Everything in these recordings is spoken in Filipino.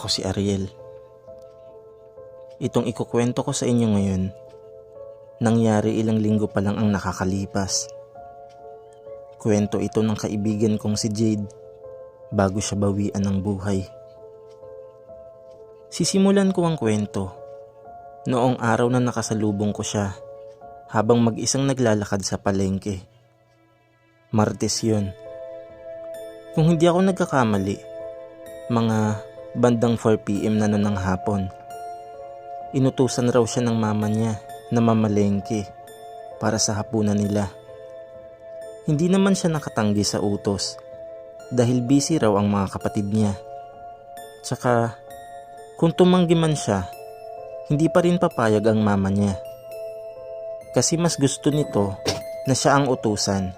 Ako si Ariel. Itong ikukwento ko sa inyo ngayon, nangyari ilang linggo pa lang ang nakakalipas. Kwento ito ng kaibigan kong si Jade bago siya bawian ng buhay. Sisimulan ko ang kwento noong araw na nakasalubong ko siya habang mag-isang naglalakad sa palengke. Martes yun. Kung hindi ako nagkakamali, mga bandang 4 PM na nun ng hapon. Inutusan raw siya ng mama niya na mamalengke para sa hapunan nila. Hindi naman siya nakatanggi sa utos dahil busy raw ang mga kapatid niya. Tsaka kung tumanggi man siya, hindi pa rin papayag ang mama niya. Kasi mas gusto nito na siya ang utusan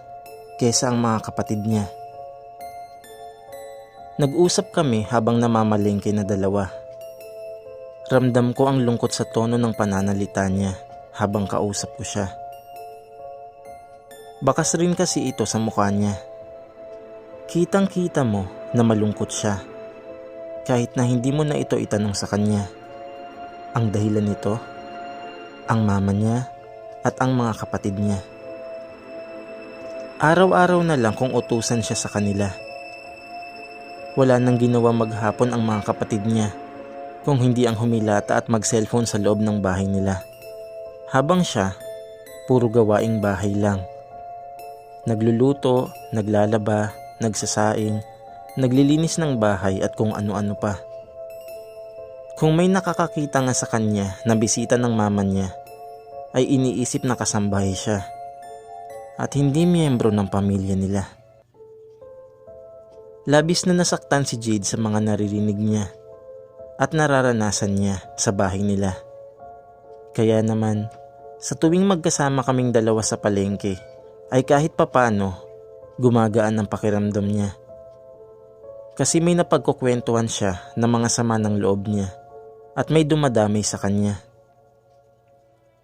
kesa ang mga kapatid niya. Nag-usap kami habang namamalengke na dalawa. Ramdam ko ang lungkot sa tono ng pananalita niya habang kausap ko siya. Bakas rin kasi ito sa mukha niya. Kitang-kita mo na malungkot siya kahit na hindi mo na ito itanong sa kanya. Ang dahilan nito, ang mama niya at ang mga kapatid niya. Araw-araw na lang kung utusan siya sa kanila. Wala nang ginawa maghapon ang mga kapatid niya kung hindi ang humilata at mag-cellphone sa loob ng bahay nila. Habang siya, puro gawaing bahay lang. Nagluluto, naglalaba, nagsasaing, naglilinis ng bahay at kung ano-ano pa. Kung may nakakakita nga sa kanya na bisita ng mama niya, ay iniisip na kasambahay siya at hindi miyembro ng pamilya nila. Labis na nasaktan si Jade sa mga naririnig niya at nararanasan niya sa bahay nila. Kaya naman, sa tuwing magkasama kaming dalawa sa palengke, ay kahit papano, gumagaan ang pakiramdam niya. Kasi may napagkukwentuhan siya ng mga sama ng loob niya at may dumadamay sa kanya.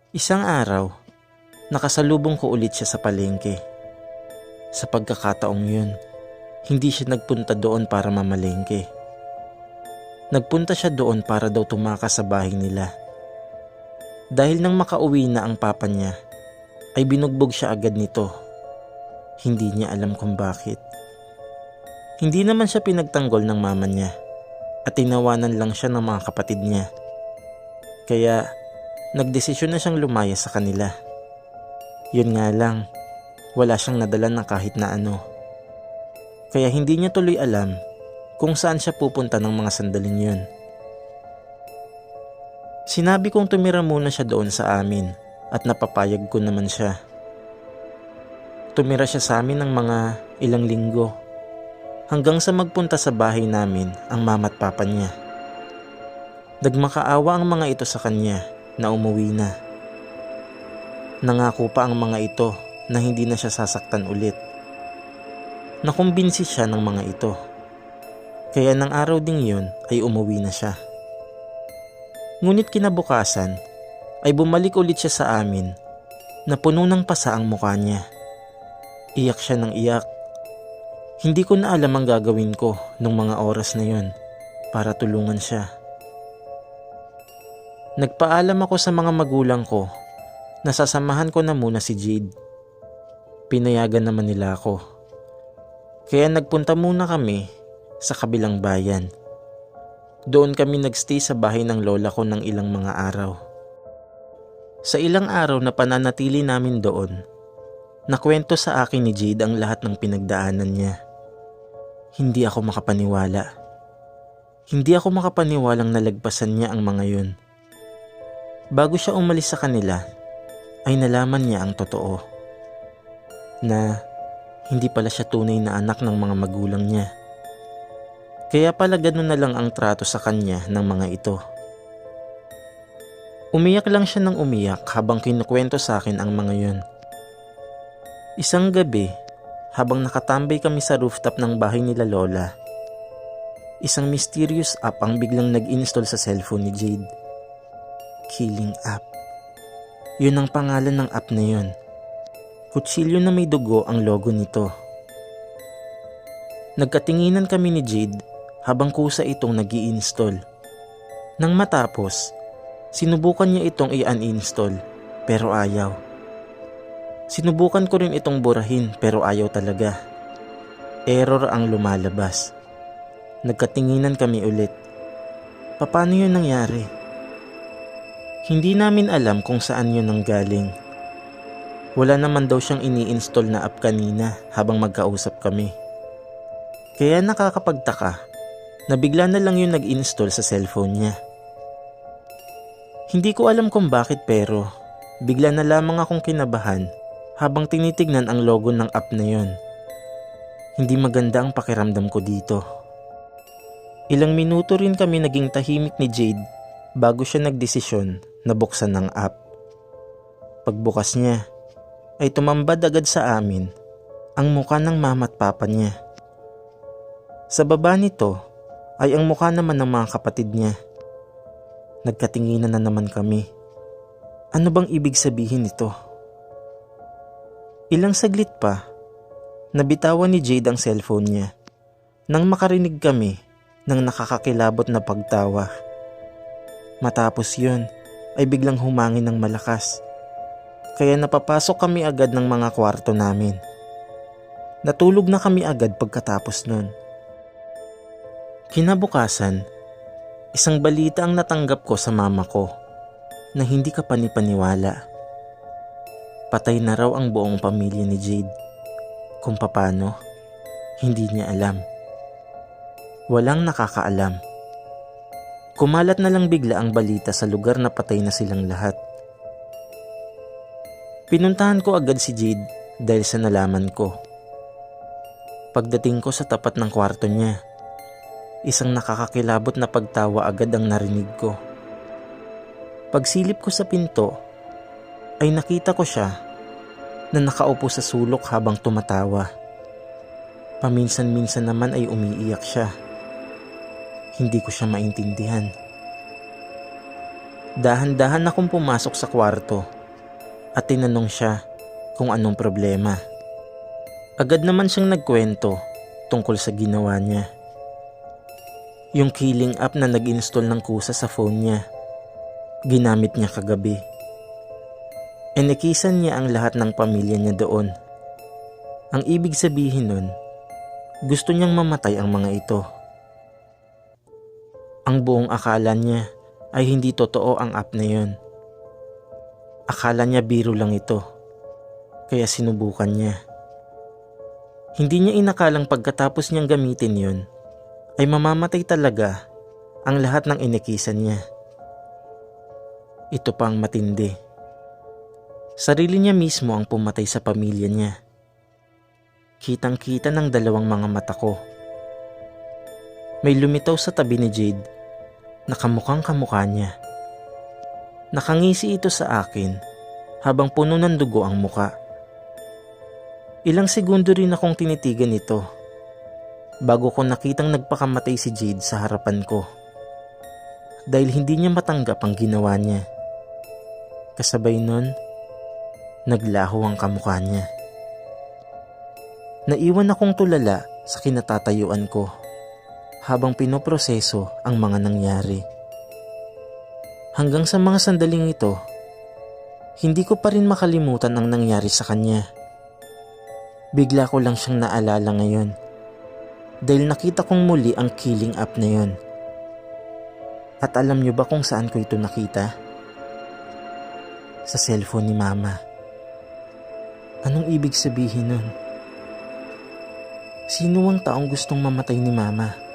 Isang araw, nakasalubong ko ulit siya sa palengke. Sa pagkakataong yun, hindi siya nagpunta doon para mamalengke. Nagpunta siya doon para daw tumakas sa bahay nila. Dahil nang makauwi na ang papa niya, ay binugbog siya agad nito. Hindi niya alam kung bakit. Hindi naman siya pinagtanggol ng mama niya at tinawanan lang siya ng mga kapatid niya. Kaya nagdesisyon na siyang lumaya sa kanila. Yun nga lang, wala siyang nadala ng kahit na ano. Kaya hindi niya tuloy alam kung saan siya pupunta ng mga sandaling yun. Sinabi kong tumira muna siya doon sa amin at napapayag ko naman siya. Tumira siya sa amin ng mga ilang linggo hanggang sa magpunta sa bahay namin ang mama at papa niya. Nagmakaawa ang mga ito sa kanya na umuwi na. Nangako pa ang mga ito na hindi na siya sasaktan ulit. Nakumbinsi siya ng mga ito. Kaya ng araw ding yun ay umuwi na siya. Ngunit kinabukasan ay bumalik ulit siya sa amin na puno ng pasa ang mukha niya. Iyak siya ng iyak. Hindi ko na alam ang gagawin ko nung mga oras na yun para tulungan siya. Nagpaalam ako sa mga magulang ko na sasamahan ko na muna si Jade. Pinayagan naman nila ako. Kaya nagpunta muna kami sa kabilang bayan. Doon kami nagstay sa bahay ng lola ko ng ilang mga araw. Sa ilang araw na pananatili namin doon, nakwento sa akin ni Jade ang lahat ng pinagdaanan niya. Hindi ako makapaniwala. Hindi ako makapaniwalang nalagpasan niya ang mga yun. Bago siya umalis sa kanila, ay nalaman niya ang totoo. Na hindi pala siya tunay na anak ng mga magulang niya. Kaya pala ganun na lang ang trato sa kanya ng mga ito. Umiyak lang siya ng umiyak habang kinukwento sa akin ang mga yun. Isang gabi, habang nakatambay kami sa rooftop ng bahay nila lola, isang mysterious app ang biglang nag-install sa cellphone ni Jade. Killing app. Yun ang pangalan ng app na yun. Kutsilyo na may dugo ang logo nito. Nagkatinginan kami ni Jade habang kusa itong nag-i-install Nang matapos, sinubukan niya itong i-uninstall pero ayaw. Sinubukan ko rin itong burahin pero ayaw talaga. Error ang lumalabas. Nagkatinginan kami ulit. Paano yun nangyari? Hindi namin alam kung saan yun nanggaling. Wala naman daw siyang ini-install na app kanina habang magkausap kami. Kaya nakakapagtaka na bigla na lang yun nag-install sa cellphone niya. Hindi ko alam kung bakit pero bigla na lamang akong kinabahan habang tinitignan ang logo ng app na yun. Hindi maganda ang pakiramdam ko dito. Ilang minuto rin kami naging tahimik ni Jade bago siya nagdesisyon na buksan ng app. Pagbukas niya ay tumambad agad sa amin ang muka ng mama at papa niya. Sa baba nito ay ang muka naman ng mga kapatid niya. Nagkatinginan na naman kami. Ano bang ibig sabihin nito? Ilang saglit pa, nabitawan ni Jade ang cellphone niya nang makarinig kami ng nakakakilabot na pagtawa. Matapos yun ay biglang humangin ng malakas. Kaya napapasok kami agad ng mga kwarto namin. Natulog na kami agad pagkatapos nun. Kinabukasan, isang balita ang natanggap ko sa mama ko na hindi ka panipaniwala. Patay na raw ang buong pamilya ni Jade. Kung paano, hindi niya alam. Walang nakakaalam. Kumalat na lang bigla ang balita sa lugar na patay na silang lahat. Pinuntahan ko agad si Jade dahil sa nalaman ko. Pagdating ko sa tapat ng kwarto niya, isang nakakakilabot na pagtawa agad ang narinig ko. Pagsilip ko sa pinto, ay nakita ko siya na nakaupo sa sulok habang tumatawa. Paminsan-minsan naman ay umiiyak siya. Hindi ko siya maintindihan. Dahan-dahan akong pumasok sa kwarto at tinanong siya kung anong problema. Agad naman siyang nagkwento tungkol sa ginawa niya. Yung killing app na nag-install ng kusa sa phone niya, ginamit niya kagabi. Inikisan niya ang lahat ng pamilya niya doon. Ang ibig sabihin nun, gusto niyang mamatay ang mga ito. Ang buong akala niya ay hindi totoo ang app na yun. Akala niya biro lang ito, kaya sinubukan niya. Hindi niya inakalang pagkatapos niyang gamitin yun, ay mamamatay talaga ang lahat ng inikisan niya. Ito pa ang matindi. Sarili niya mismo ang pumatay sa pamilya niya. Kitang-kita ng dalawang mga mata ko. May lumitaw sa tabi ni Jade na kamukhang kamukha niya. Nakangisi ito sa akin habang puno ng dugo ang muka. Ilang segundo rin akong tinitigan ito bago ko nakitang nagpakamatay si Jade sa harapan ko dahil hindi niya matanggap ang ginawa niya. Kasabay nun, naglaho ang kamukha niya. Naiwan akong tulala sa kinatatayuan ko habang pinoproseso ang mga nangyari. Hanggang sa mga sandaling ito, hindi ko pa rin makalimutan ang nangyari sa kanya. Bigla ko lang siyang naalala ngayon dahil nakita kong muli ang killing app na yun. At alam niyo ba kung saan ko ito nakita? Sa cellphone ni Mama. Anong ibig sabihin nun? Sino ang taong gustong mamatay ni Mama?